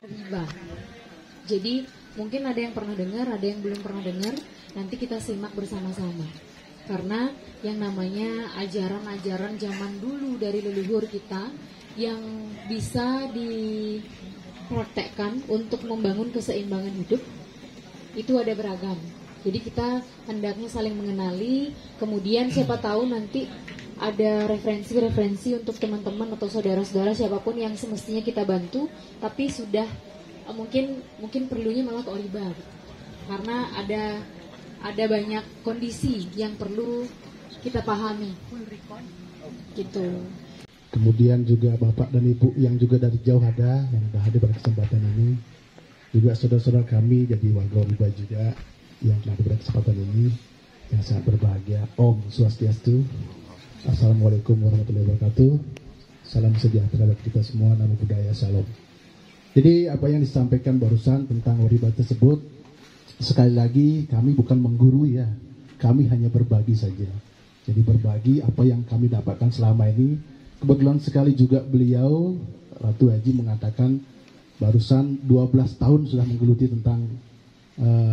Riba. Jadi mungkin ada yang pernah dengar, ada yang belum pernah dengar. Nanti kita simak bersama-sama. Karena yang namanya ajaran-ajaran zaman dulu dari leluhur kita yang bisa dipraktekkan untuk membangun keseimbangan hidup itu ada beragam. Jadi kita hendaknya saling mengenali, kemudian siapa tahu nanti ada referensi-referensi untuk teman-teman atau saudara-saudara siapapun yang semestinya kita bantu, tapi sudah mungkin perlunya malah ke Oriba, karena ada banyak kondisi yang perlu kita pahami, gitu. Kemudian juga Bapak dan Ibu yang juga dari jauh ada yang sudah hadir pada kesempatan ini, juga saudara-saudara kami jadi warga Oriba juga yang telah hadir pada kesempatan ini, yang sangat berbahagia. Om Swastiastu. Assalamualaikum warahmatullahi wabarakatuh. Salam sejahtera bagi kita semua, namo buddhaya, salam. Jadi apa yang disampaikan barusan tentang Oriba tersebut, sekali lagi kami bukan menggurui ya, kami hanya berbagi saja. Jadi berbagi apa yang kami dapatkan selama ini. Kebetulan sekali juga beliau Ratu Haji mengatakan barusan 12 tahun sudah menggeluti tentang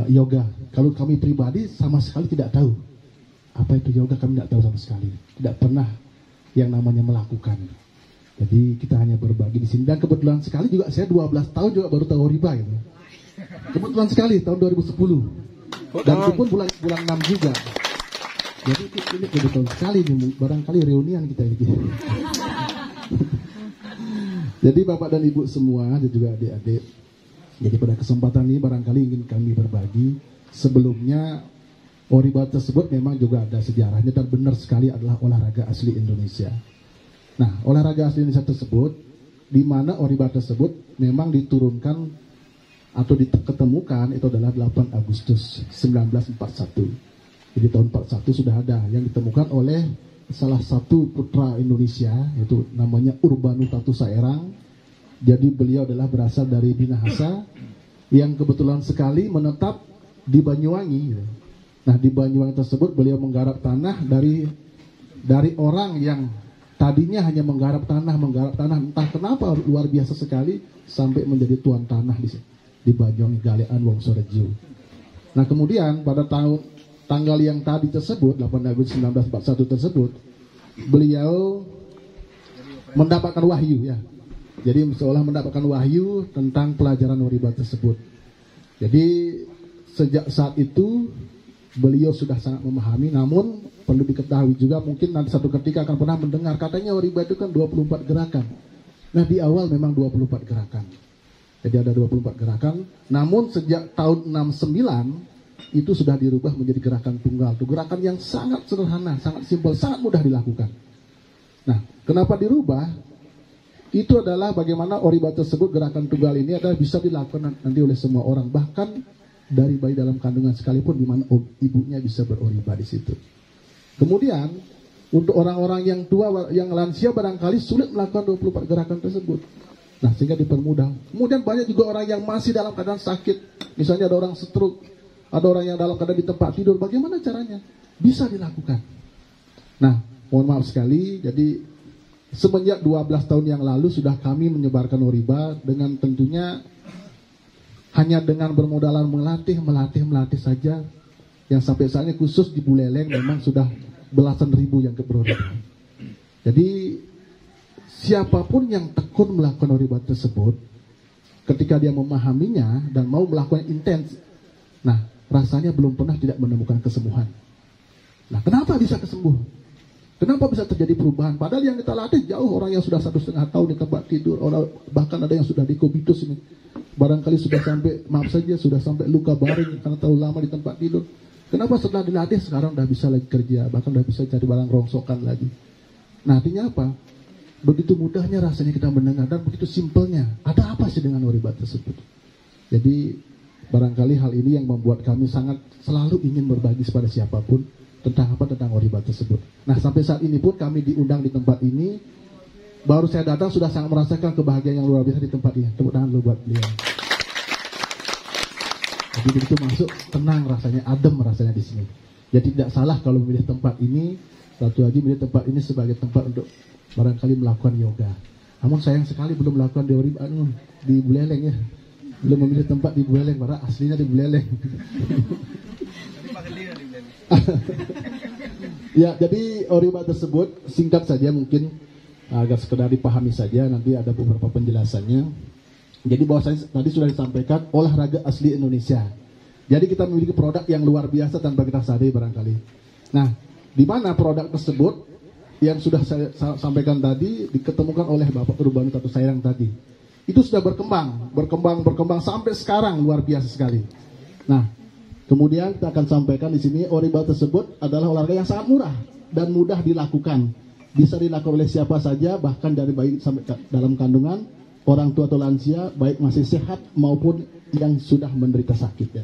yoga. Kalau kami pribadi sama sekali tidak tahu apa itu yoga, kami tidak tahu sama sekali, tidak pernah yang namanya melakukan. Jadi kita hanya berbagi di sini. Dan kebetulan sekali juga saya 12 tahun juga baru tahu Oriba gitu. Kebetulan sekali tahun 2010. Dan itu pun bulan 6 juga. Jadi ini kebetulan sekali nih, barangkali reunian kita ini. Jadi Bapak dan Ibu semua dan juga adik-adik, jadi pada kesempatan ini barangkali ingin kami berbagi. Sebelumnya Oriba tersebut memang juga ada sejarahnya dan benar sekali adalah olahraga asli Indonesia. Nah, olahraga asli Indonesia tersebut, di mana Oriba tersebut memang diturunkan atau diketemukan itu adalah 8 Agustus 1941. Jadi tahun 41 sudah ada yang ditemukan oleh salah satu putra Indonesia, yaitu namanya Urbanu Tatu Saerang. Jadi beliau adalah berasal dari Minahasa yang kebetulan sekali menetap di Banyuwangi. Nah, di Banyuwangi tersebut beliau menggarap tanah dari orang yang tadinya hanya menggarap tanah, entah kenapa luar biasa sekali sampai menjadi tuan tanah di Banyuwangi Galean Wongsorejo. Nah, kemudian pada tanggal yang tadi tersebut, 8 Agustus 1941 tersebut, beliau mendapatkan wahyu ya. Jadi seolah mendapatkan wahyu tentang pelajaran Oriba tersebut. Jadi sejak saat itu beliau sudah sangat memahami, namun perlu diketahui juga mungkin nanti satu ketika akan pernah mendengar katanya Oriba itu kan 24 gerakan. Nah, di awal memang 24 gerakan. Jadi ada 24 gerakan, namun sejak tahun 69 itu sudah dirubah menjadi gerakan tunggal. Itu gerakan yang sangat sederhana, sangat simpel, sangat mudah dilakukan. Nah, kenapa dirubah? Itu adalah bagaimana Oriba tersebut, gerakan tunggal ini adalah bisa dilakukan nanti oleh semua orang, bahkan dari bayi dalam kandungan sekalipun, di mana ibunya bisa beroriba di situ. Kemudian untuk orang-orang yang tua, yang lansia barangkali sulit melakukan 24 gerakan tersebut. Nah, sehingga dipermudah. Kemudian banyak juga orang yang masih dalam keadaan sakit, misalnya ada orang stroke, ada orang yang dalam keadaan di tempat tidur. Bagaimana caranya? Bisa dilakukan. Nah, mohon maaf sekali, jadi semenjak 12 tahun yang lalu sudah kami menyebarkan Oriba dengan tentunya hanya dengan bermodalan melatih saja. Yang sampai saat ini khusus di Buleleng memang sudah belasan ribu yang beroriba. Jadi siapapun yang tekun melakukan Oriba tersebut, ketika dia memahaminya dan mau melakukan intens, nah rasanya belum pernah tidak menemukan kesembuhan. Nah, kenapa bisa kesembuh? Kenapa bisa terjadi perubahan? Padahal yang kita latih jauh orang yang sudah 1,5 tahun di tempat tidur, orang, bahkan ada yang sudah dikobitus ini. Barangkali sudah sampai, maaf saja, sudah sampai luka baring karena terlalu lama di tempat tidur. Kenapa setelah dilatih sekarang udah bisa lagi kerja, bahkan udah bisa cari barang rongsokan lagi. Nah, artinya apa? Begitu mudahnya rasanya kita mendengar dan begitu simpelnya. Ada apa sih dengan Oriba tersebut? Jadi barangkali hal ini yang membuat kami sangat selalu ingin berbagi kepada siapapun tentang Oriba tersebut. Nah, sampai saat ini pun kami diundang di tempat ini baru saya datang sudah sangat merasakan kebahagiaan yang luar biasa di tempat ini. Tepuk tangan dulu buat beliau. Jadi begitu masuk tenang rasanya, adem rasanya di sini. Jadi tidak salah kalau memilih tempat ini, Ratu Haji memilih tempat ini sebagai tempat untuk barangkali melakukan yoga. Namun sayang sekali belum melakukan di Buleleng ya. Belum memilih tempat di Buleleng, padahal aslinya di Buleleng. Ya, jadi Oriba tersebut singkat saja mungkin agar sekedar dipahami saja, nanti ada beberapa penjelasannya. Jadi bahwasanya tadi sudah disampaikan olahraga asli Indonesia. Jadi kita memiliki produk yang luar biasa tanpa kita sadari barangkali. Nah, di mana produk tersebut yang sudah saya sampaikan tadi diketemukan oleh Bapak Urbani Tatu Sairang tadi. Itu sudah berkembang sampai sekarang luar biasa sekali. Nah, kemudian kita akan sampaikan di sini Oriba tersebut adalah olahraga yang sangat murah dan mudah dilakukan. Bisa dilakukan oleh siapa saja, bahkan dari bayi sampai dalam kandungan, orang tua atau lansia, baik masih sehat maupun yang sudah menderita sakit ya.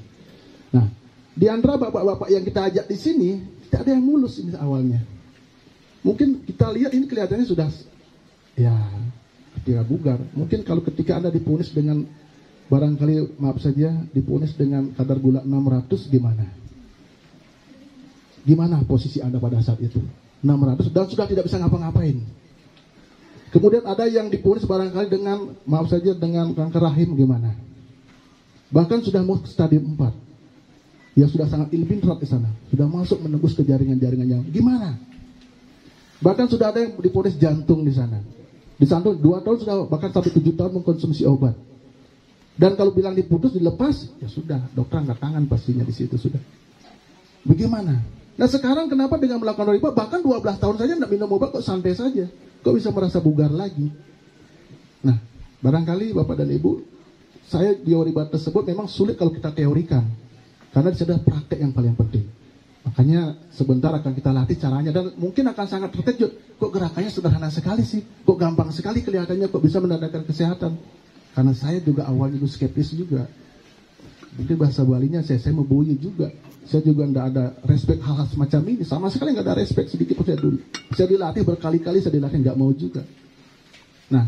Nah, di antara bapak-bapak yang kita ajak di sini, tidak ada yang mulus ini awalnya. Mungkin kita lihat ini kelihatannya sudah ya ketika bugar. Mungkin kalau ketika Anda diponis dengan barangkali maaf saja diponis dengan kadar gula 600 gimana? Gimana posisi Anda pada saat itu? 600 dan sudah tidak bisa ngapa-ngapain. Kemudian ada yang diponis barangkali dengan maaf saja dengan kanker rahim gimana? Bahkan sudah mau stadium 4. Ya sudah sangat ilmiah di sana. Sudah masuk menembus ke jaringan-jaringan yang gimana? Bahkan sudah ada yang diponis jantung di sana. Di sana 2 tahun sudah bahkan sampai 7 tahun mengkonsumsi obat. Dan kalau bilang diputus dilepas, ya sudah, dokter angkat tangan pastinya di situ sudah. Bagaimana? Nah sekarang kenapa dengan melakukan Oriba bahkan 12 tahun saja tidak minum obat kok santai saja? Kok bisa merasa bugar lagi? Nah, barangkali Bapak dan Ibu, saya di Oriba tersebut memang sulit kalau kita teorikan. Karena di sana praktek yang paling penting. Makanya sebentar akan kita latih caranya dan mungkin akan sangat terkejut. Kok gerakannya sederhana sekali sih? Kok gampang sekali kelihatannya, kok bisa mendatangkan kesehatan? Karena saya juga awalnya itu skeptis juga. Mungkin bahasa Balinya saya memboyi juga. Saya juga tidak ada respect hal-hal semacam ini. Sama sekali nggak ada respect sedikit pun saya dulu. Saya dilatih berkali-kali, saya dilatih nggak mau juga. Nah,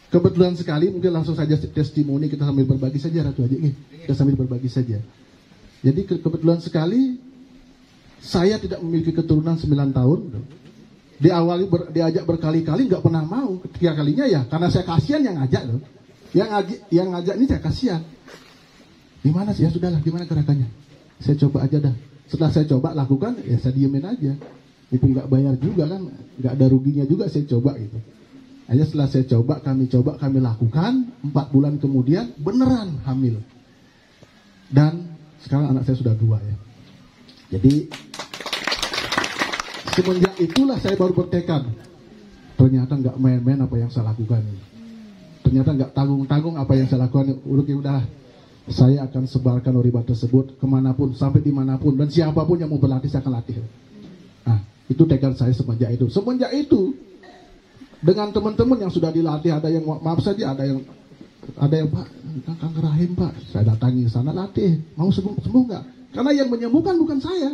kebetulan sekali mungkin langsung saja testimoni kita sambil berbagi saja Ratu Haji. Kita sambil berbagi saja. Jadi kebetulan sekali saya tidak memiliki keturunan 9 tahun. Diawali diajak berkali-kali nggak pernah mau. Ketiga kalinya ya karena saya kasihan yang ngajak loh. Yang ngajak ini saya kasihan. Gimana sih ya sudahlah, gimana gerakannya? Saya coba aja dah. Setelah saya coba lakukan, ya saya diemin aja. Itu nggak bayar juga kan, nggak ada ruginya juga saya coba gitu. Hanya setelah saya coba, kami lakukan 4 bulan kemudian beneran hamil. Dan sekarang anak saya sudah 2 ya. Jadi semenjak itulah saya baru bertekad. Ternyata nggak main-main apa yang saya lakukan. Ternyata nggak tanggung-tanggung apa yang saya lakukan. Udah, saya akan sebarkan Oriba tersebut kemanapun, sampai dimanapun. Dan siapapun yang mau berlatih, saya akan latih. Nah, itu tekad saya semenjak itu. Semenjak itu, dengan teman-teman yang sudah dilatih, ada yang maaf saja, ada yang Pak, kanker rahim Pak. Saya datangi ke sana latih. Mau sembuh nggak? Karena yang menyembuhkan bukan saya.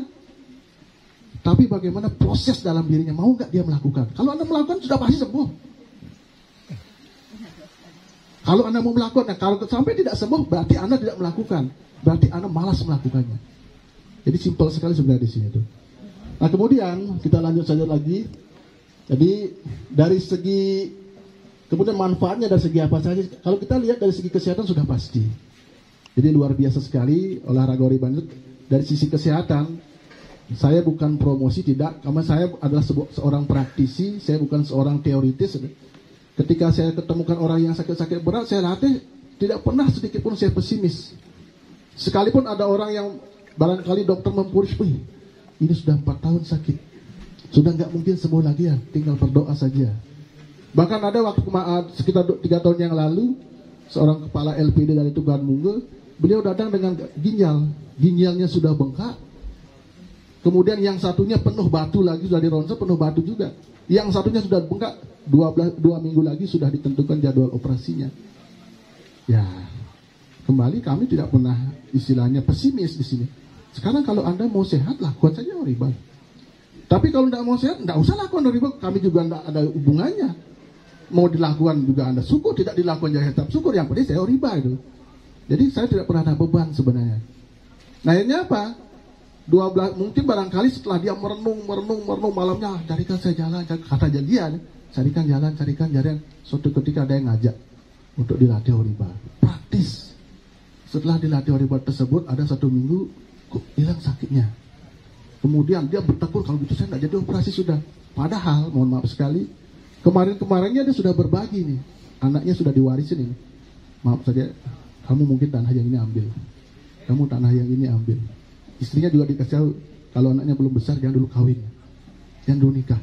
Tapi bagaimana proses dalam dirinya, mau nggak dia melakukan? Kalau Anda melakukan, sudah pasti sembuh. Kalau Anda mau melakukan, nah kalau sampai tidak sembuh, berarti Anda tidak melakukan. Berarti Anda malas melakukannya. Jadi simpel sekali sebenarnya di sini tuh. Nah kemudian kita lanjut saja lagi. Jadi dari segi kemudian manfaatnya dari segi apa saja? Kalau kita lihat dari segi kesehatan sudah pasti. Jadi luar biasa sekali olahraga Oriba itu dari sisi kesehatan. Saya bukan promosi tidak, karena saya adalah seorang praktisi. Saya bukan seorang teoritis. Ketika saya ketemukan orang yang sakit-sakit berat, saya latih, tidak pernah sedikit pun saya pesimis. Sekalipun ada orang yang barangkali dokter mempush, ini sudah 4 tahun sakit, sudah nggak mungkin sembuh lagi ya, tinggal berdoa saja. Bahkan ada waktu sekitar 3 tahun yang lalu, seorang kepala LPD dari Tuban Mungge, beliau datang dengan ginjalnya sudah bengkak. Kemudian yang satunya penuh batu lagi, sudah dironsen penuh batu juga. Yang satunya sudah bengkak, 2 minggu lagi sudah ditentukan jadwal operasinya. Ya, kembali kami tidak pernah istilahnya pesimis di sini. Sekarang kalau Anda mau sehat, lakukan saja Oriba. Tapi kalau tidak mau sehat, tidak usah lakukan Oriba. Kami juga tidak ada hubungannya. mau dilakukan juga Anda syukur, tidak dilakukan jangan tetap syukur. Yang penting saya riba itu. Jadi saya tidak pernah ada beban sebenarnya. Nah akhirnya apa? 12 mungkin barangkali setelah dia merenung malamnya, carikan saya jalan, kata dia, carikan jalan. Suatu ketika ada yang ngajak untuk dilatih riba. Praktis. Setelah dilatih riba tersebut ada 1 minggu kok hilang sakitnya. Kemudian dia bertegur, kalau gitu saya nggak jadi operasi sudah. Padahal mohon maaf sekali, kemarinnya dia sudah berbagi nih, anaknya sudah diwarisin ini. Maaf saja, kamu mungkin tanah yang ini ambil, kamu tanah yang ini ambil. Istrinya juga dikasih tahu, kalau anaknya belum besar jangan dulu kawin, jangan dulu nikah,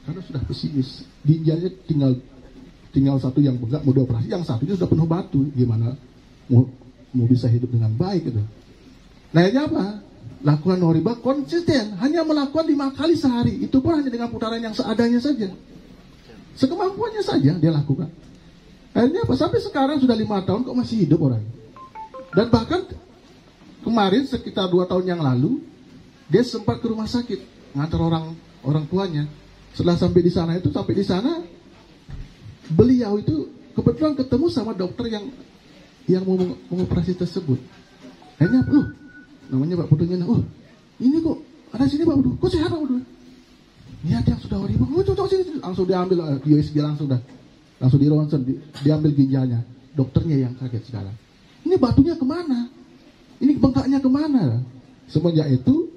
karena sudah pesimis. Ginjalnya tinggal 1 yang bengkak mau dioperasi, yang satunya sudah penuh batu. Gimana mau bisa hidup dengan baik gitu. Nah ini apa? Lakukan riba konsisten, hanya melakukan 5 kali sehari. Itu pun hanya dengan putaran yang seadanya saja, sekemampuannya saja dia lakukan. Akhirnya apa? Sampai sekarang sudah 5 tahun kok masih hidup orang. Dan bahkan kemarin sekitar 2 tahun yang lalu dia sempat ke rumah sakit ngantar orang tuanya. Setelah sampai di sana beliau itu kebetulan ketemu sama dokter yang mau mengoperasi tersebut. Akhirnya namanya Pak Pudunya, ini kok ada sini Pak Pudu, kok sehat Pak Pudu? Lihat yang sudah riba, coba sini, langsung diambil USG langsung di ronsen, diambil ginjalnya. Dokternya yang kaget sekarang. Ini batunya kemana? Ini bengkaknya kemana? Semenjak itu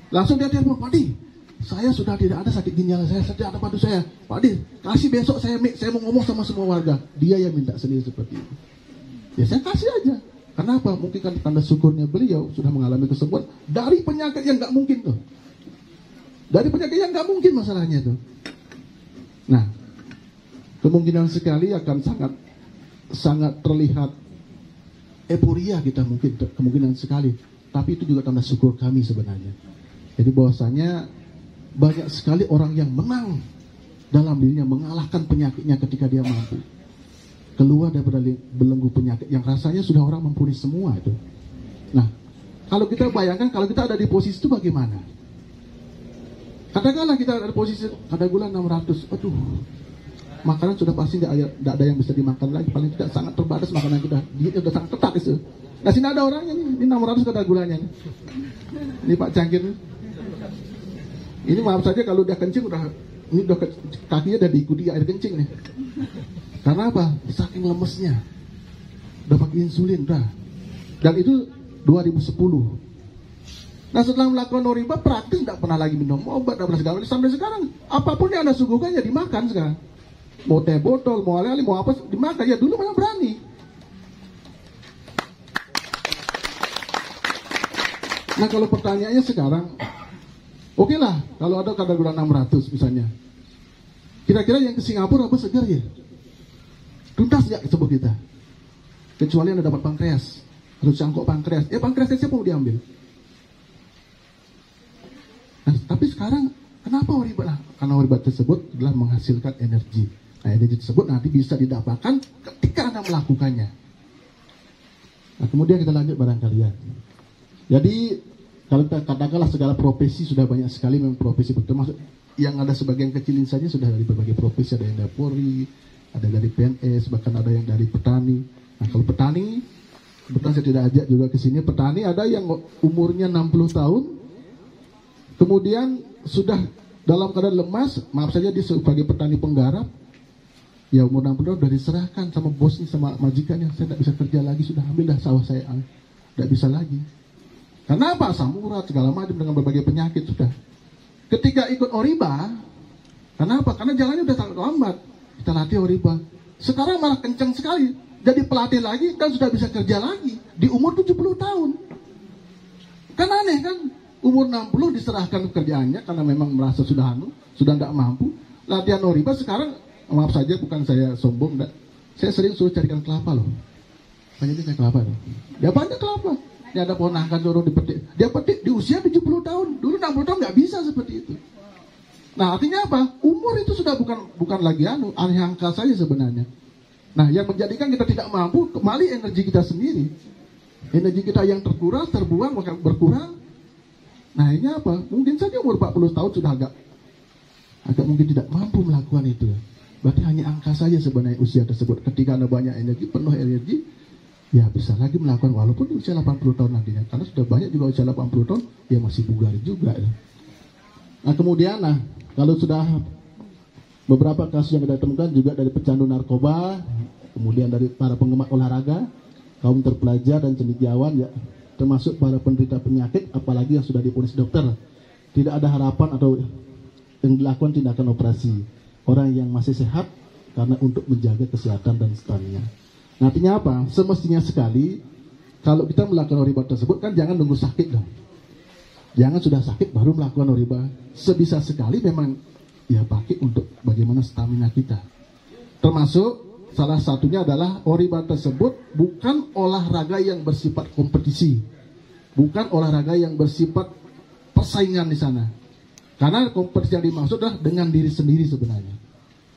langsung dia telepon, Pak Di, saya sudah tidak ada sakit ginjal saya, tidak ada batu saya. Pak Di, kasih besok saya mau ngomong sama semua warga. Dia yang minta sendiri seperti itu. Ya saya kasih aja. Kenapa? Mungkin kan tanda syukurnya beliau sudah mengalami kesembuhan dari penyakit yang nggak mungkin tuh. Dari penyakit yang nggak mungkin masalahnya tuh. Nah, kemungkinan sekali akan sangat terlihat euforia kita mungkin, kemungkinan sekali. Tapi itu juga tanda syukur kami sebenarnya. Jadi bahwasanya banyak sekali orang yang menang dalam dirinya, mengalahkan penyakitnya ketika dia mampu keluar daripada belenggu penyakit yang rasanya sudah orang mumpuni semua itu. Nah, kalau kita bayangkan kalau kita ada di posisi itu bagaimana? Katakanlah kita ada di posisi ada gula 600, aduh, makanan sudah pasti tidak ada yang bisa dimakan lagi, paling tidak sangat terbatas makanan kita, dietnya sudah sangat ketat itu. Nah sini ada orangnya nih, ini 600 kadar gulanya nih. Ini Pak Cangkir nih. Ini maaf saja kalau udah kencing ini udah kakinya udah diikuti air kencing nih. Karena apa? Saking lemesnya. Udah pakai insulin dah. Dan itu 2010. Nah setelah melakukan riba praktis tidak pernah lagi minum obat, tidak pernah segala. Sampai sekarang apapun yang Anda suguhkan ya dimakan sekarang. Mau teh botol, mau ale-ale, mau apa dimakan. Ya dulu mana berani. Nah kalau pertanyaannya sekarang, oke lah kalau ada kadar gula 600 misalnya. Kira-kira yang ke Singapura apa segar ya? Tuntas nggak sebut kita? Kecuali Anda dapat pankreas atau cangkok pankreas. Pankreasnya siapa mau diambil? Nah, tapi sekarang kenapa riba? Nah, karena riba tersebut adalah menghasilkan energi. Nah, energi tersebut nanti bisa didapatkan ketika Anda melakukannya. Nah, kemudian kita lanjut barang kalian. Jadi kalau kita katakanlah segala profesi sudah banyak sekali memang profesi, termasuk yang ada sebagian kecilin saja sudah dari berbagai profesi, ada yang dari Polri, ada dari PNS, bahkan ada yang dari petani. Nah kalau petani, kebetulan saya tidak ajak juga ke sini. Petani ada yang umurnya 60 tahun, kemudian sudah dalam keadaan lemas, maaf saja dia sebagai petani penggarap, ya umur 60 tahun sudah diserahkan sama bosnya, sama majikannya, saya tidak bisa kerja lagi, sudah ambil dah sawah saya, tidak bisa lagi. Karena apa? Asam urat segala macam dengan berbagai penyakit sudah. Ketika ikut riba, kenapa? Karena jalannya sudah sangat lambat. Kita latih riba. Sekarang malah kencang sekali. Jadi pelatih lagi dan sudah bisa kerja lagi di umur 70 tahun. Kan aneh kan? Umur 60 diserahkan pekerjaannya karena memang merasa sudah tidak mampu. Latihan riba sekarang, maaf saja bukan saya sombong, enggak. Saya sering suruh carikan kelapa loh. Banyak saya kelapa loh. Ya banyak kelapa. Dia ada pohon nangka suruh dipetik. Dia petik di usia 70 tahun. Dulu 60 tahun nggak bisa seperti itu. Nah artinya apa? Umur itu sudah bukan lagi aneh angka saja sebenarnya. Nah yang menjadikan kita tidak mampu kembali energi kita sendiri. Energi kita yang terkuras, terbuang, maka berkurang. Nah ini apa? Mungkin saja umur 40 tahun sudah agak mungkin tidak mampu melakukan itu. Berarti hanya angka saja sebenarnya usia tersebut. Ketika Anda banyak energi, penuh energi, ya bisa lagi melakukan walaupun usia 80 tahun nantinya. Karena sudah banyak juga usia 80 tahun, ya masih bugar juga. Ya. Nah kemudian, kalau sudah beberapa kasus yang kita temukan juga dari pecandu narkoba, kemudian dari para penggemar olahraga, kaum terpelajar dan cendekiawan, ya, termasuk para penderita penyakit, apalagi yang sudah diponis dokter, tidak ada harapan atau yang dilakukan tindakan operasi. Orang yang masih sehat karena untuk menjaga kesehatan dan stamina. Nah, artinya apa? Semestinya sekali kalau kita melakukan oriba tersebut kan jangan nunggu sakit dong. Jangan sudah sakit baru melakukan oriba. Sebisa sekali memang ya pakai untuk bagaimana stamina kita. Termasuk salah satunya adalah oriba tersebut bukan olahraga yang bersifat kompetisi. Bukan olahraga yang bersifat persaingan di sana. Karena kompetisi yang dimaksud adalah dengan diri sendiri sebenarnya,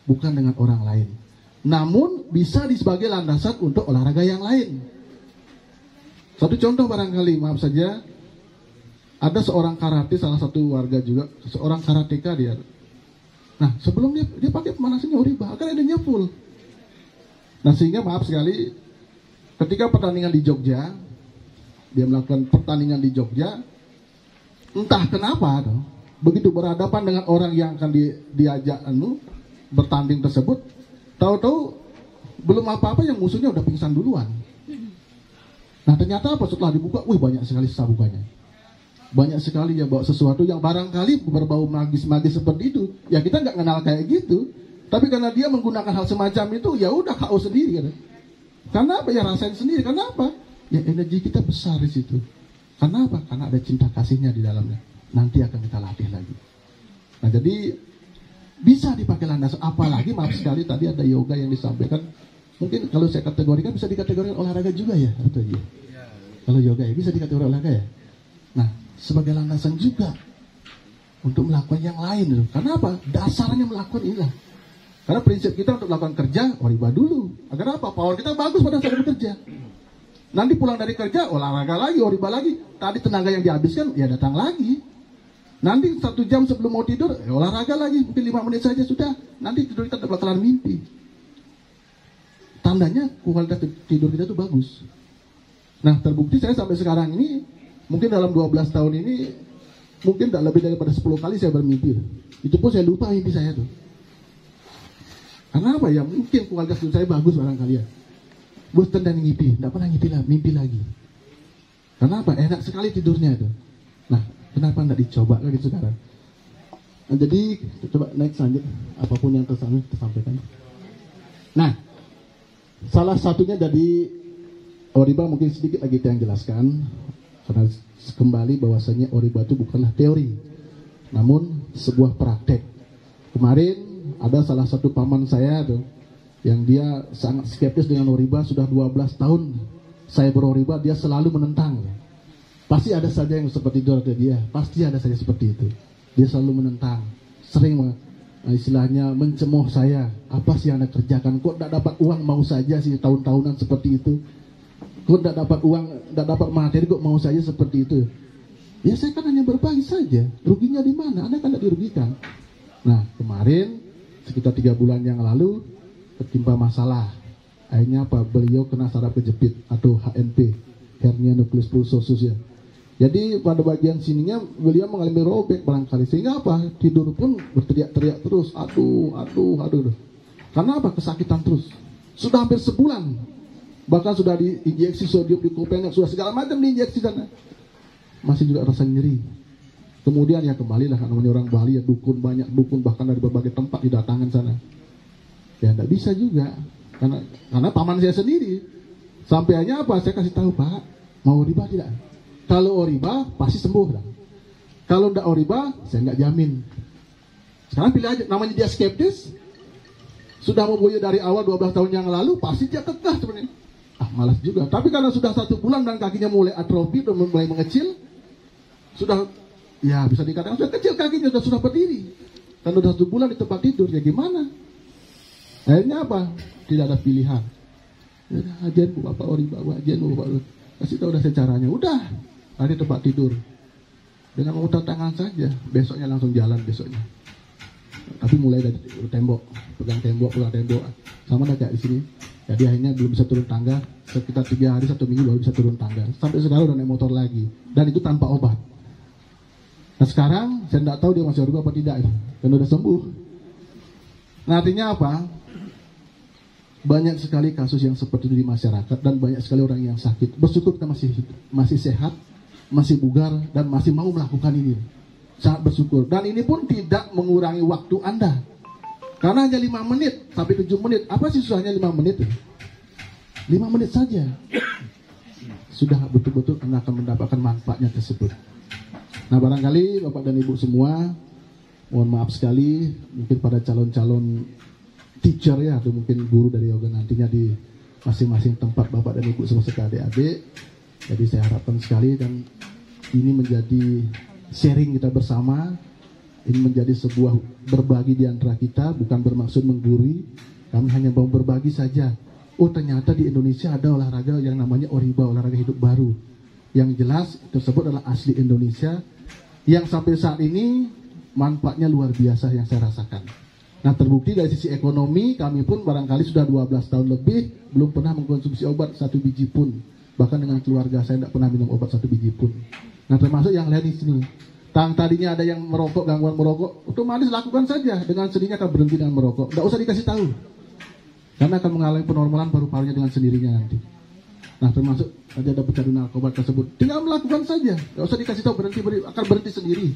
bukan dengan orang lain. Namun bisa sebagai landasan untuk olahraga yang lain. Satu contoh barangkali, maaf saja, ada seorang karate, salah satu warga juga, seorang karateka dia. Nah sebelum dia pakai pemanasannya oriba, akan adanya full. Nah sehingga maaf sekali, ketika pertandingan di Jogja, dia melakukan pertandingan di Jogja, entah kenapa tuh, begitu berhadapan dengan orang yang akan diajak bertanding tersebut, tahu-tahu belum apa-apa yang musuhnya udah pingsan duluan. Nah ternyata apa, setelah dibuka, banyak sekali sabukanya. Banyak sekali ya bawa sesuatu yang barangkali berbau magis-magis seperti itu. Ya kita nggak kenal kayak gitu. Tapi karena dia menggunakan hal semacam itu, ya udah KO sendiri kan. Karena apa? Ya rasain sendiri. Karena apa? Ya energi kita besar di situ. Karena apa? Karena ada cinta kasihnya di dalamnya. Nanti akan kita latih lagi. Nah jadi bisa dipakai landasan. Apalagi maaf sekali tadi ada yoga yang disampaikan. Mungkin kalau saya kategorikan bisa dikategorikan olahraga juga ya, atau ya. Kalau yoga ya bisa dikategorikan olahraga ya. Nah sebagai landasan juga untuk melakukan yang lain. Karena apa? Dasarnya melakukan inilah. Karena prinsip kita untuk melakukan kerja oriba dulu. Agar apa? Power kita bagus pada saat bekerja. Nanti pulang dari kerja olahraga lagi, oriba lagi. Tadi tenaga yang dihabiskan ya datang lagi. Nanti 1 jam sebelum mau tidur, olahraga lagi, mungkin 5 menit saja sudah. Nanti tidur kita bakalan mimpi. Tandanya kualitas tidur kita itu bagus. Nah terbukti saya sampai sekarang ini, mungkin dalam 12 tahun ini, mungkin tidak lebih daripada 10 kali saya bermimpi. Itu pun saya lupa mimpi saya tuh. Karena apa ya, mungkin kualitas tidur saya bagus barangkali ya. Bosan dan ngipi, tidak pernah mimpi lagi. Karena apa? Enak sekali tidurnya itu. Nah, kenapa tidak dicoba lagi sekarang? Nah, jadi coba next lanjut, apapun yang tersampaikan. Nah, salah satunya dari oriba mungkin sedikit lagi yang jelaskan, karena kembali bahwasanya oriba itu bukanlah teori, namun sebuah praktek. Kemarin ada salah satu paman saya tuh, yang dia sangat skeptis dengan oriba, sudah 12 tahun saya beroriba, dia selalu menentang. Pasti ada saja yang seperti itu ada dia, pasti ada saja seperti itu. Dia selalu menentang, sering istilahnya mencemooh saya. Apa sih yang Anda kerjakan? Kok tidak dapat uang mau saja sih tahun-tahunan seperti itu? Kok tidak dapat uang, tidak dapat materi kok mau saja seperti itu? Ya saya kan hanya berbagi saja. Ruginya di mana? Anda kan tidak dirugikan. Nah kemarin sekitar 3 bulan yang lalu tertimpa masalah. Akhirnya apa? Beliau kena saraf kejepit atau HNP, hernia nukleus pulsosus ya. Jadi pada bagian sininya beliau mengalami robek barangkali, sehingga apa? Tidur pun berteriak-teriak terus, aduh. Karena apa? Kesakitan terus. Sudah hampir sebulan, bahkan sudah diinjeksi sodium dikopenak, sudah segala macam diinjeksi sana, masih juga rasa nyeri. Kemudian ya kembalilah, namanya orang Bali ya, dukun, banyak dukun bahkan dari berbagai tempat didatangkan sana. Ya tidak bisa juga, karena paman saya sendiri. Sampainya apa? Saya kasih tahu, Pak, mau riba tidak? Kalau oriba pasti sembuh lah. Kalau tidak oriba saya nggak jamin. Sekarang pilih aja, namanya dia skeptis. Sudah mau boyo dari awal 12 tahun yang lalu, pasti dia kekeh sebenarnya. Malas juga. Tapi karena sudah 1 bulan dan kakinya mulai atrofi dan mulai mengecil, sudah ya bisa dikatakan sudah kecil kakinya, sudah berdiri. Dan sudah 1 bulan di tempat tidur, ya gimana? Akhirnya apa? Tidak ada pilihan. Ajen bu bapak oriba, ajen bu bapak, kasih tahu udah caranya. Udah. Ada tempat tidur dengan memutar tangan saja, besoknya langsung jalan besoknya. tapi mulai dari tembok, pegang tembok, sama aja di sini. Jadi akhirnya belum bisa turun tangga, sekitar 3 hari 1 minggu baru bisa turun tangga. Sampai sekarang udah naik motor lagi, dan itu tanpa obat. Nah sekarang saya tidak tahu dia masih orba apa tidak, karena udah sembuh. Nah artinya apa? Banyak sekali kasus yang seperti itu di masyarakat, dan banyak sekali orang yang sakit. Bersyukur kita masih sehat, masih bugar, dan masih mau melakukan ini. Sangat bersyukur. Dan ini pun tidak mengurangi waktu Anda. Karena hanya 5 menit sampai 7 menit. Apa sih susahnya 5 menit? 5 menit saja. Sudah betul-betul Anda akan mendapatkan manfaatnya tersebut. Nah barangkali Bapak dan Ibu semua, mohon maaf sekali, mungkin pada calon-calon teacher ya, atau mungkin guru dari yoga nantinya di masing-masing tempat Bapak dan Ibu semua serta adik-adik. Jadi saya harapkan sekali, dan ini menjadi sharing kita bersama, ini menjadi sebuah berbagi di antara kita, bukan bermaksud menggurui, kami hanya mau berbagi saja. Oh ternyata di Indonesia ada olahraga yang namanya Oriba, olahraga hidup baru. Yang jelas tersebut adalah asli Indonesia, yang sampai saat ini manfaatnya luar biasa yang saya rasakan. Nah terbukti dari sisi ekonomi, kami pun barangkali sudah 12 tahun lebih belum pernah mengkonsumsi obat 1 biji pun. Bahkan dengan keluarga saya tidak pernah minum obat 1 biji pun. Nah termasuk yang lain di sini. Tadinya ada yang merokok, gangguan merokok, otomatis lakukan saja. Dengan sendirinya akan berhenti dengan merokok. Tidak usah dikasih tahu. Karena akan mengalami penormalan paru-parunya dengan sendirinya nanti. Nah termasuk tadi ada pecandu narkoba tersebut. Tinggal melakukan saja. Tidak usah dikasih tahu, akan berhenti sendiri.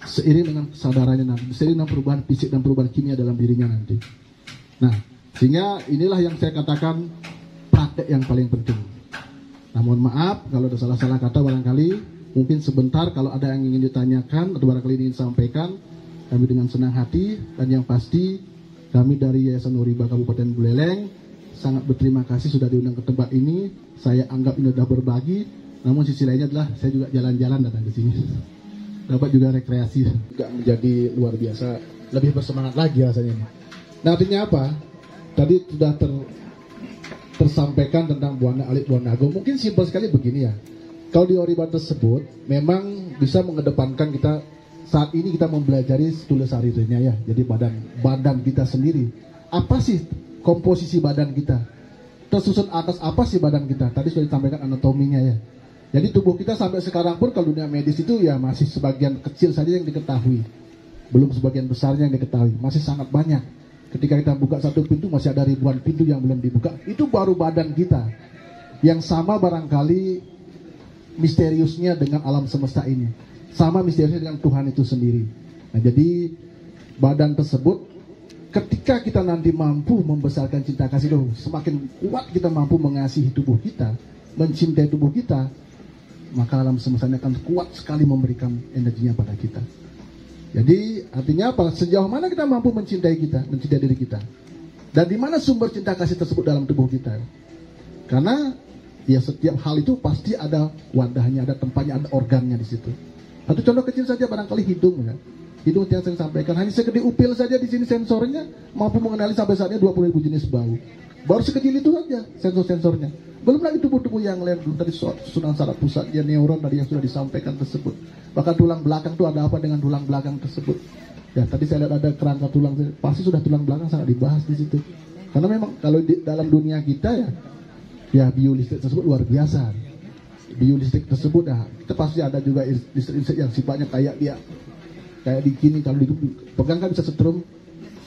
Seiring dengan kesadarannya nanti, seiring dengan perubahan fisik dan perubahan kimia dalam dirinya nanti. Nah, sehingga inilah yang saya katakan praktek yang paling penting. Nah, mohon maaf kalau ada salah-salah kata barangkali, mungkin sebentar kalau ada yang ingin ditanyakan atau barangkali ingin disampaikan, kami dengan senang hati, dan yang pasti kami dari Yayasan Oriba Kabupaten Buleleng sangat berterima kasih sudah diundang ke tempat ini. Saya anggap ini sudah berbagi, namun sisi lainnya adalah saya juga jalan-jalan datang ke sini. Dapat juga rekreasi, juga menjadi luar biasa, lebih bersemangat lagi rasanya. Nah artinya apa? Tadi sudah tersampaikan tentang Buana Alit Buana Agung. Mungkin simpel sekali begini ya. Kalau di Oriba tersebut memang bisa mengedepankan kita saat ini kita mempelajari tulis harinya ya. Jadi badan kita sendiri. Apa sih komposisi badan kita? Tersusun atas apa sih badan kita? Tadi sudah disampaikan anatominya ya. Jadi tubuh kita sampai sekarang pun kalau dunia medis itu ya masih sebagian kecil saja yang diketahui. Belum sebagian besarnya yang diketahui. Masih sangat banyak. Ketika kita buka satu pintu masih ada ribuan pintu yang belum dibuka. Itu baru badan kita. Yang sama barangkali misteriusnya dengan alam semesta ini. Sama misteriusnya dengan Tuhan itu sendiri. Nah jadi badan tersebut ketika kita nanti mampu membesarkan cinta kasih itu, semakin kuat kita mampu mengasihi tubuh kita, mencintai tubuh kita, maka alam semesta akan kuat sekali memberikan energinya pada kita. Jadi artinya apa? Sejauh mana kita mampu mencintai diri kita, dan di mana sumber cinta kasih tersebut dalam tubuh kita. Karena ya setiap hal itu pasti ada wadahnya, ada tempatnya, ada organnya di situ. Satu contoh kecil saja barangkali hidung ya. Hidung yang saya sampaikan hanya segede upil saja di sini sensornya mampu mengenali sampai saatnya 20.000 jenis bau. Baru sekecil itu saja sensor-sensornya. Belum lagi tubuh-tubuh yang lain, belum tadi susunan saraf pusatnya, neuron tadi yang sudah disampaikan tersebut. Bahkan tulang belakang itu ada apa dengan tulang belakang tersebut? Ya tadi saya lihat ada kerangka tulang, pasti sudah tulang belakang sangat dibahas di situ. Karena memang kalau di dalam dunia kita ya biolistrik tersebut luar biasa. Biolistrik tersebut kita pasti ada juga listrik yang sifatnya kayak di kini kalau dipegang kan bisa setrum.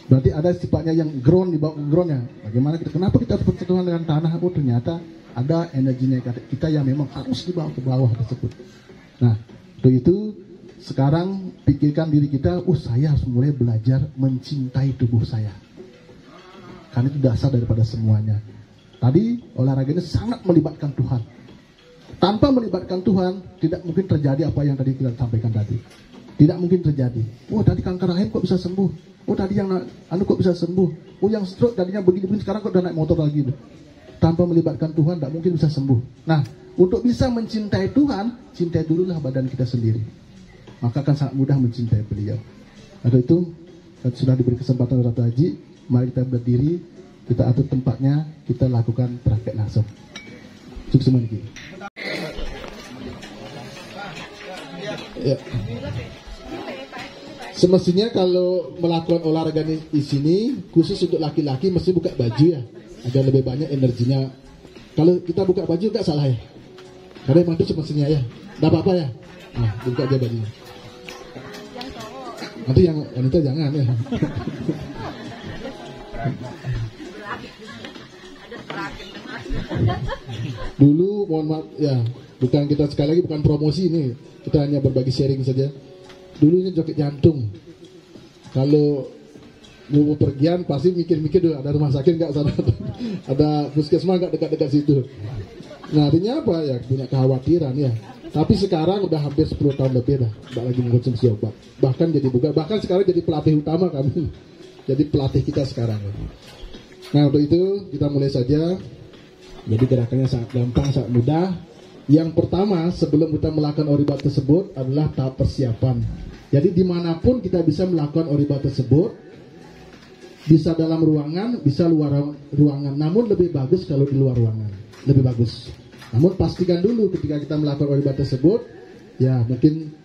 Berarti ada sifatnya yang ground, di bawah groundnya. Bagaimana kenapa kita harus bersentuhan dengan tanah? Oh ternyata ada energi negatif kita yang memang harus dibawa ke bawah tersebut. Nah untuk itu sekarang pikirkan diri kita, saya harus mulai belajar mencintai tubuh saya. Karena itu dasar daripada semuanya. Tadi olahraga ini sangat melibatkan Tuhan. Tanpa melibatkan Tuhan tidak mungkin terjadi apa yang tadi kita sampaikan tadi. Tidak mungkin terjadi. Tadi kanker rahim kok bisa sembuh? Tadi yang kok bisa sembuh? Yang stroke tadinya begini-begini sekarang kok udah naik motor lagi. Tanpa melibatkan Tuhan tidak mungkin bisa sembuh. Nah, untuk bisa mencintai Tuhan, cintai dululah badan kita sendiri. Maka akan sangat mudah mencintai beliau. Untuk itu, sudah diberi kesempatan oleh Ratu Haji, mari kita berdiri, kita atur tempatnya, kita lakukan praktek langsung. Cukup semua ini. Ya. Semestinya kalau melakukan olahraga di sini khusus untuk laki-laki mesti buka baju ya, agar lebih banyak energinya. Kalau kita buka baju nggak salah ya, karena emang itu semestinya ya, nggak apa-apa ya. Nah, buka aja bajunya. Nanti yang wanita jangan ya. Dulu mohon maaf ya, bukan kita sekali lagi bukan promosi ini, kita hanya berbagi sharing saja. Dulu ini joget jantung. Kalau mau pergian pasti mikir-mikir dulu ada rumah sakit nggak sana, ada puskesmas nggak dekat-dekat situ. Nah artinya apa ya, punya kekhawatiran ya. Tapi sekarang udah hampir 10 tahun lebih dah, nggak lagi mengkonsumsi obat. Bahkan jadi bahkan sekarang jadi pelatih utama kami, jadi pelatih kita sekarang. Nah untuk itu kita mulai saja. Jadi gerakannya sangat gampang, sangat mudah. Yang pertama sebelum kita melakukan oribat tersebut adalah tahap persiapan. Jadi dimanapun kita bisa melakukan oribat tersebut, bisa dalam ruangan, bisa luar ruangan. Namun lebih bagus kalau di luar ruangan, lebih bagus. Namun pastikan dulu ketika kita melakukan oribat tersebut, ya mungkin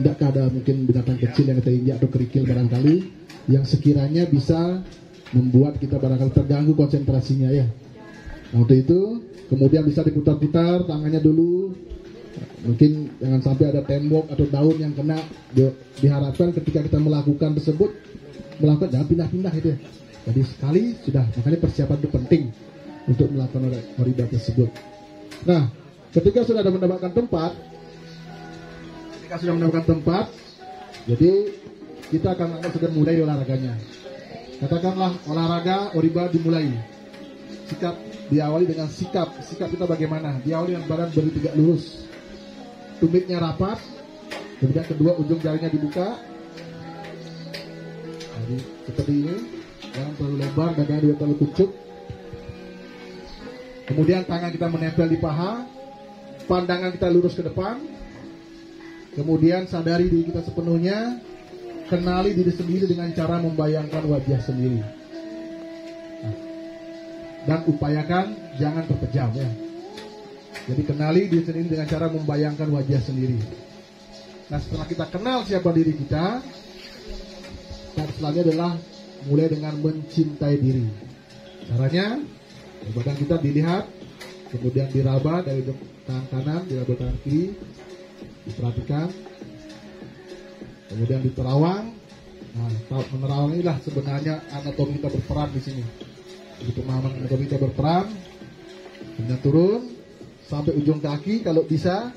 tidak ada mungkin binatang kecil yang kita injak atau kerikil barangkali, yang sekiranya bisa membuat kita barangkali terganggu konsentrasinya ya. Nah, untuk itu kemudian bisa diputar-putar tangannya dulu. Mungkin jangan sampai ada tembok atau daun yang kena. Diharapkan ketika kita melakukan tersebut, melakukan jangan pindah-pindah gitu ya. Jadi sekali sudah, makanya persiapan itu penting untuk melakukan oribat tersebut. Nah, ketika sudah mendapatkan tempat, jadi kita akan sudah mulai olahraganya. Katakanlah olahraga oribat dimulai. Sikap diawali dengan sikap kita bagaimana? Diawali dengan badan bertegak lurus, tumitnya rapat, kemudian kedua ujung jarinya dibuka. Jadi seperti ini, jangan terlalu lebar, dada juga terlalu kucuk. Kemudian tangan kita menempel di paha, pandangan kita lurus ke depan. Kemudian sadari diri kita sepenuhnya, kenali diri sendiri dengan cara membayangkan wajah sendiri. Dan upayakan jangan terpejam ya. Jadi kenali diri sendiri dengan cara membayangkan wajah sendiri. Nah setelah kita kenal siapa diri kita, dan selanjutnya adalah mulai dengan mencintai diri. Caranya, badan kita dilihat, kemudian diraba dari tangan kanan, diraba tangan kiri, diperhatikan, kemudian diterawang. Nah, menerawang inilah sebenarnya anatomi kita berperan di sini. Jadi pemahaman anatomi kita berperan. Kemudian turun sampai ujung kaki kalau bisa.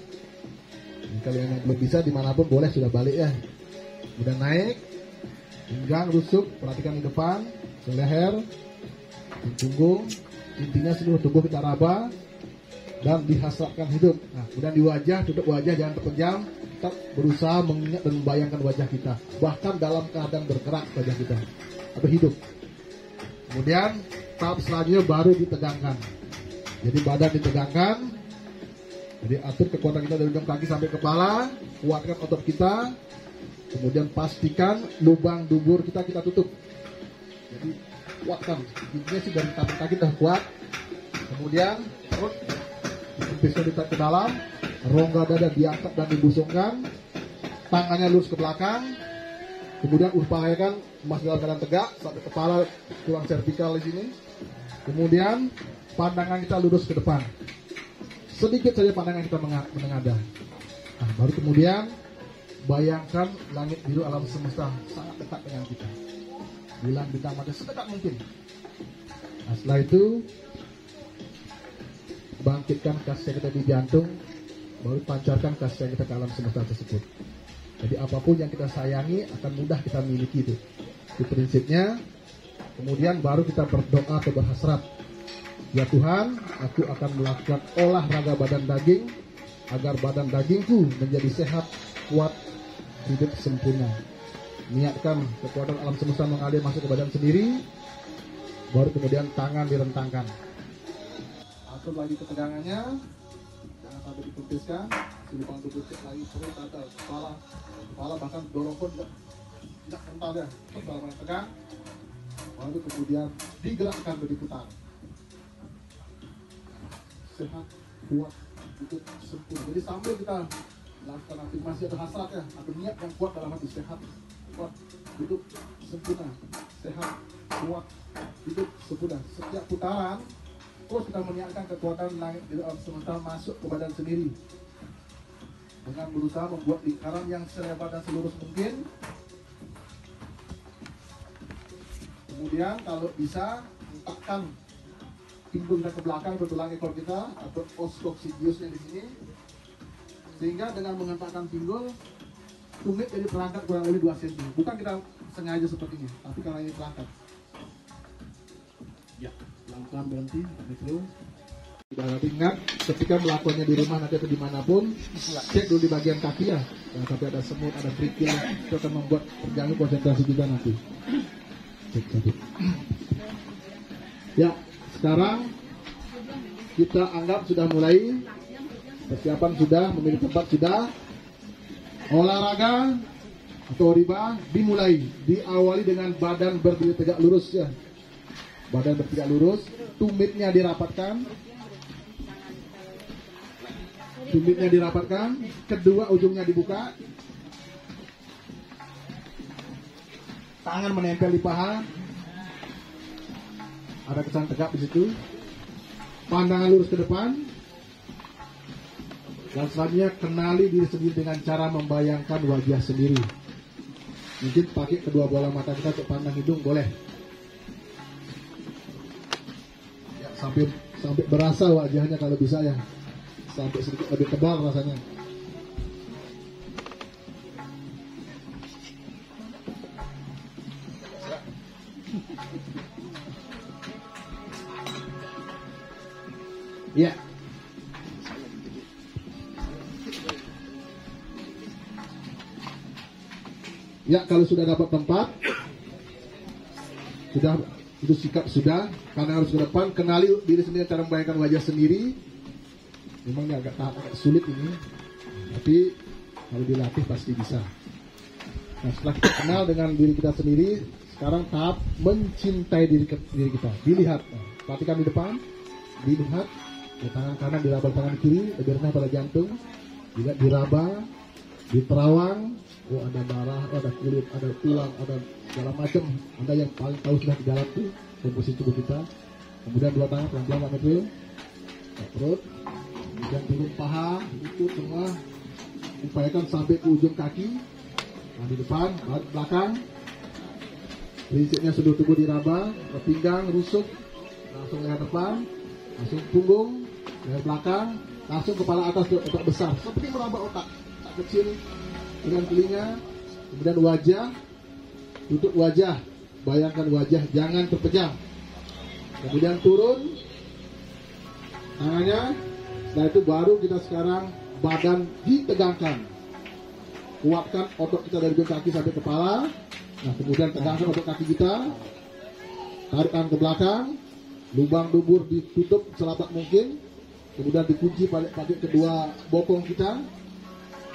Kalau yang belum bisa dimanapun boleh sudah balik ya. Kemudian naik, pinggang rusuk, perhatikan di depan, ke leher, di punggung, intinya seluruh tubuh kita raba dan dihasratkan hidup. Nah, kemudian di wajah, tutup wajah jangan terpejam, tetap berusaha mengingat dan membayangkan wajah kita, bahkan dalam keadaan bergerak wajah kita atau hidup. Kemudian tahap selanjutnya baru ditegangkan. Jadi badan ditegangkan. Jadi atur kekuatan kita dari ujung kaki sampai kepala, kuatkan otot kita. Kemudian pastikan lubang dubur kita tutup. Jadi kuatkan. Intinya sih dari tangan kaki kita kuat. Kemudian perut dipisah ditarik ke dalam, rongga dada diangkat dan dibusungkan, tangannya lurus ke belakang. Kemudian upayakan masih dalam keadaan tegak sampai kepala tulang vertikal di sini. Kemudian pandangan kita lurus ke depan. Sedikit saja pandangan kita menengadah. Nah, baru kemudian bayangkan langit biru alam semesta sangat dekat dengan kita. Bulan bintang matahari sedekat mungkin. Nah, setelah itu bangkitkan kasih kita di jantung, baru pancarkan kasih kita ke alam semesta tersebut. Jadi apapun yang kita sayangi akan mudah kita miliki itu. Itu prinsipnya. Kemudian baru kita berdoa atau berhasrat. Ya Tuhan, aku akan melakukan olahraga badan daging agar badan dagingku menjadi sehat, kuat, hidup sempurna. Niatkan kekuatan alam semesta mengalir masuk ke badan sendiri. Baru kemudian tangan direntangkan. Atur lagi ketegangannya. Jangan sampai diputuskan. Silupang tubuh lagi turun ke atas. Kepala bahkan dorong pun tidak kental ya. Kepala tegang. Baru kemudian digerakkan berdiputar. Sehat, kuat, hidup sempurna. Jadi sambil kita melakukan afirmasi atau hasrat ya, atau niat yang kuat dalam hati sehat, kuat, hidup sempurna, sehat, kuat, hidup sempurna. Setiap putaran terus kita menyiapkan kekuatan langit di alam semesta masuk ke badan sendiri dengan berusaha membuat lingkaran yang selebar dan selurus mungkin. Kemudian kalau bisa hentakkan pinggul kita ke belakang bertulang ekor kita atau ostococcygeusnya di sini, sehingga dengan menghentakkan pinggul tumit jadi terangkat kurang lebih 2 cm. Bukan kita sengaja seperti ini, tapi karena ini terangkat. Ya, pelan-pelan berhenti, mikro. Sudah ingat ketika melakukannya di rumah nanti atau dimanapun, cek dulu di bagian kaki ya, jangan sampai ada semut, ada kerikil, itu akan membuat terganggu konsentrasi kita nanti. Cek tadi. Ya, sekarang kita anggap sudah mulai, persiapan sudah, memilih tempat sudah, olahraga atau riba dimulai, diawali dengan badan berdiri tegak lurus ya, badan bertegak lurus, tumitnya dirapatkan, kedua ujungnya dibuka, tangan menempel di paha, ada kesan tegap di situ, pandangan lurus ke depan, dan selanjutnya kenali diri sendiri dengan cara membayangkan wajah sendiri. Mungkin pakai kedua bola mata kita untuk pandang hidung boleh. Ya, sampai berasa wajahnya kalau bisa ya, sampai sedikit lebih tebal rasanya. Ya. Ya, kalau sudah dapat tempat, sudah itu sikap sudah, karena harus ke depan, kenali diri sendiri, cara membayangkan wajah sendiri. Memang ini agak sulit ini, tapi kalau dilatih pasti bisa. Nah, setelah kita kenal dengan diri kita sendiri, sekarang tahap mencintai diri kita. Dilihat, nah, perhatikan di depan, dilihat, di tangan kanan diraba tangan kiri, lebih rendah pada jantung, dilihat diraba, diterawang. Oh, ada darah, ada kulit, ada tulang, ada segala macam. Anda yang paling tahu sudah di dalam itu komposisi tubuh kita. Kemudian dua tangan pelan-pelan Pak Metril, perut, kemudian turun paha, itu semua upayakan sampai ke ujung kaki. Nah, di depan, belakang, prinsipnya seluruh tubuh diraba, ke pinggang, rusuk, langsung leher depan, langsung punggung, leher belakang, langsung kepala atas ke otak besar, seperti meraba otak kecil. Dengan telinga, kemudian wajah, tutup wajah, bayangkan wajah, jangan terpejam. Kemudian turun tangannya, setelah itu baru kita sekarang badan ditegangkan, kuatkan otot kita dari ujung kaki sampai kepala. Nah, kemudian tegangkan otot kaki kita, tarik tangan ke belakang, lubang dubur ditutup serapat mungkin, kemudian dikunci pakai kedua bokong kita.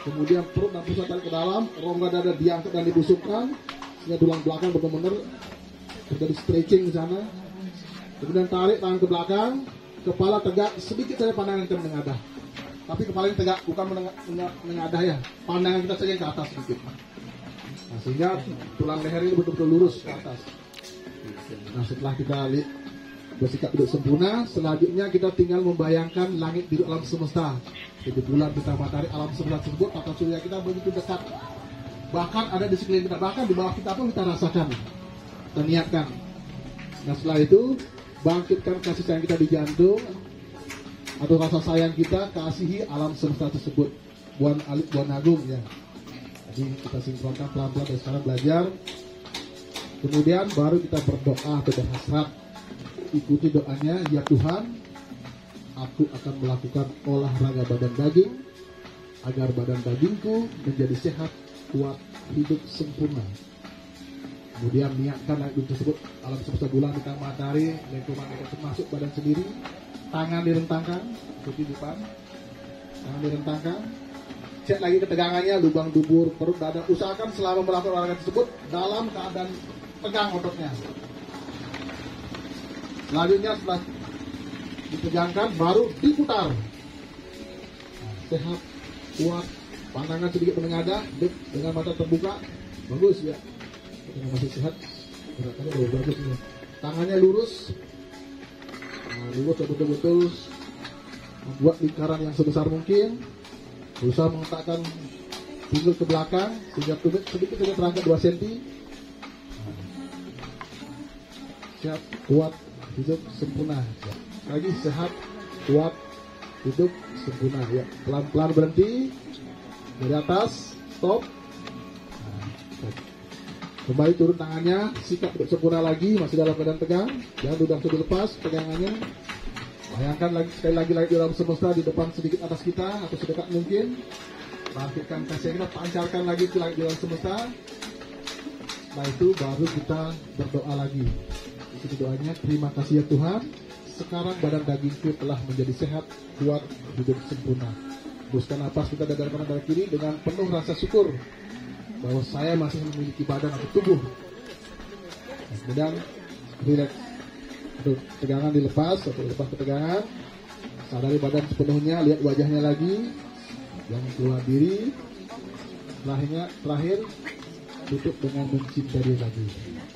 Kemudian perut dan pusat tarik ke dalam, rongga dada diangkat dan dibusukkan, sehingga tulang belakang benar-benar terjadi stretching di sana. Kemudian tarik tangan ke belakang, kepala tegak, sedikit saja pandangan kita menengadah. Tapi kepala ini tegak, bukan menengadah ya. Pandangan kita saja ke atas sedikit. Nah, sehingga tulang leher ini betul-betul lurus ke atas. Nah, setelah kita bersikap duduk sempurna, selanjutnya kita tinggal membayangkan langit di alam semesta. Jadi bulan, bintang, matahari, alam semesta tersebut, tata surya kita begitu dekat. Bahkan ada di sekeliling kita, bahkan di bawah kita pun kita rasakan dan niatkan. Nah, setelah itu bangkitkan kasih sayang kita di jantung, atau rasa sayang kita, kasihi alam semesta tersebut. Buan Alif, Buan Agung ya. Jadi kita sinkronkan pelan-pelan dari sekarang belajar. Kemudian baru kita berdoa atau berhasrat. Ikuti doanya, ya Tuhan, aku akan melakukan olahraga badan daging agar badan dagingku menjadi sehat, kuat, hidup sempurna. Kemudian niatkan langit tersebut, alam semesta bulan, bintang, matahari, lingkungan termasuk badan sendiri. Tangan direntangkan, seperti di depan. Tangan direntangkan. Cek lagi ketegangannya, lubang dubur, perut, dada. Usahakan selama melakukan olahraga tersebut dalam keadaan tegang ototnya. Selanjutnya setelah ditegangkan baru diputar. Sehat, kuat, pandangan sedikit menengadah, dengan mata terbuka, bagus ya. yang masih sehat, gerakannya udah bagus nih. Tangannya lurus, nah, lurus betul-betul membuat lingkaran yang sebesar mungkin, berusaha mengetakkan pinggul ke belakang sehingga tumit sedikit saja terangkat 2 cm. Siap, kuat, hidup sempurna. Ya. Lagi sehat, kuat, hidup sempurna. Ya, pelan-pelan berhenti dari atas, stop. Nah, stop. Kembali turun tangannya, sikap hidup sempurna lagi, masih dalam keadaan tegang. Jangan sudah dilepas pegangannya. Bayangkan lagi sekali lagi di dalam semesta di depan sedikit atas kita atau sedekat mungkin. Bangkitkan kasih kita, pancarkan lagi di dalam semesta. Setelah itu baru kita berdoa lagi. Itu doanya, terima kasih ya Tuhan. Sekarang badan dagingku telah menjadi sehat, kuat, hidup sempurna. Hembuskan napas kita dari kanan dari kiri dengan penuh rasa syukur bahwa saya masih memiliki badan atau tubuh. Kemudian relax. Tegangan dilepas atau lepas ketegangan. Sadari badan sepenuhnya, lihat wajahnya lagi. Jangan keluar diri. Terakhir tutup dengan mencintai lagi.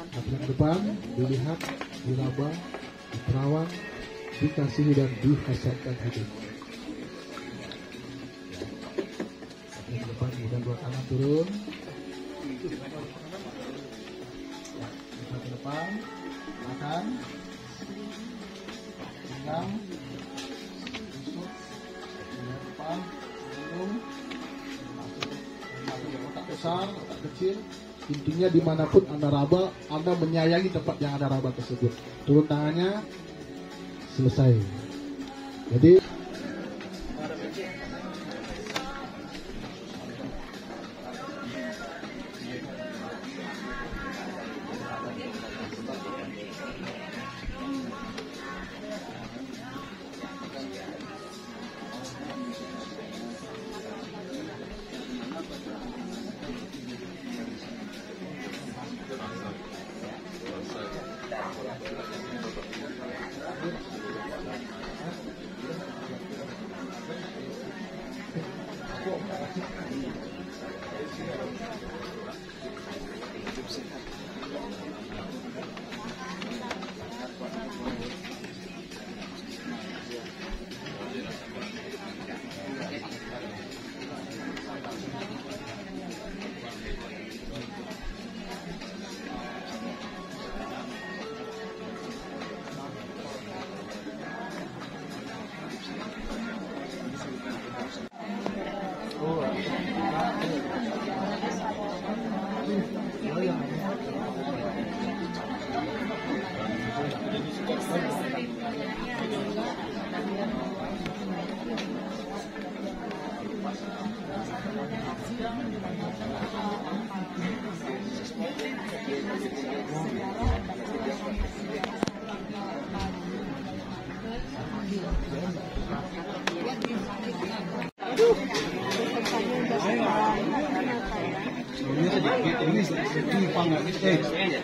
Kaki ke depan, dilihat, diraba, diterawang, dikasihi dan dihasratkan hidup. Kaki ke depan, kemudian 2 tangan turun. Kaki ke depan, makan, pinggang, busuk, ke depan, minum, masuk ke otak besar, otak kecil. Intinya dimanapun Anda raba, Anda menyayangi tempat yang Anda raba tersebut. Turun tangannya, selesai. Jadi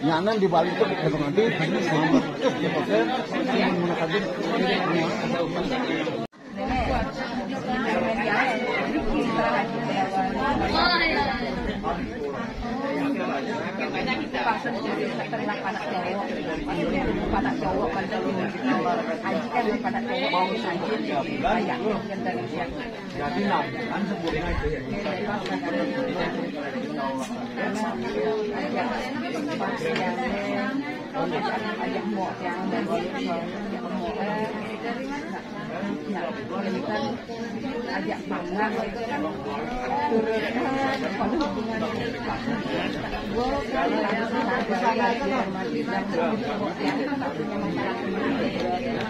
nyanan di balik itu nanti selamat menggunakan panak cowok pada aji kan panak cowok mau saja banyak yang dari siang jadi kan sempurna itu ajak mau yang dari ajak pangan turun pada hubungan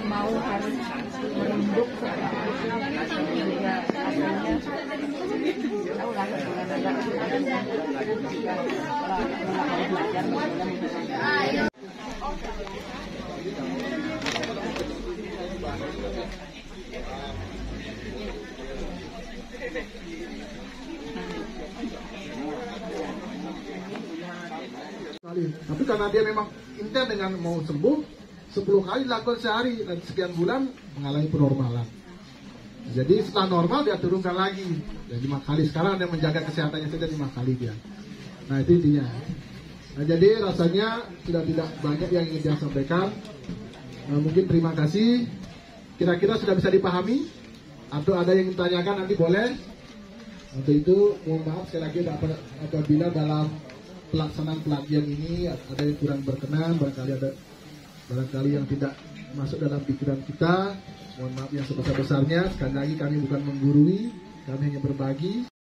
mau harus merunduk tahu lah belajar tapi karena dia memang intent dengan mau sembuh, 10 kali dilakukan sehari dan sekian bulan mengalami penormalan. Jadi setelah normal dia turunkan lagi, jadi 5 kali. Sekarang dia menjaga kesehatannya saja 5 kali dia. Nah itu intinya. Nah, jadi rasanya sudah tidak banyak yang ingin dia sampaikan. Mungkin terima kasih. Kira-kira sudah bisa dipahami? Atau ada yang ingin tanyakan nanti boleh. Untuk itu mohon maaf sekali lagi apabila dalam pelaksanaan pelatihan ini ada yang kurang berkenan, barangkali yang tidak masuk dalam pikiran kita. Mohon maaf yang sebesar-besarnya. Sekali lagi kami bukan menggurui, kami hanya berbagi.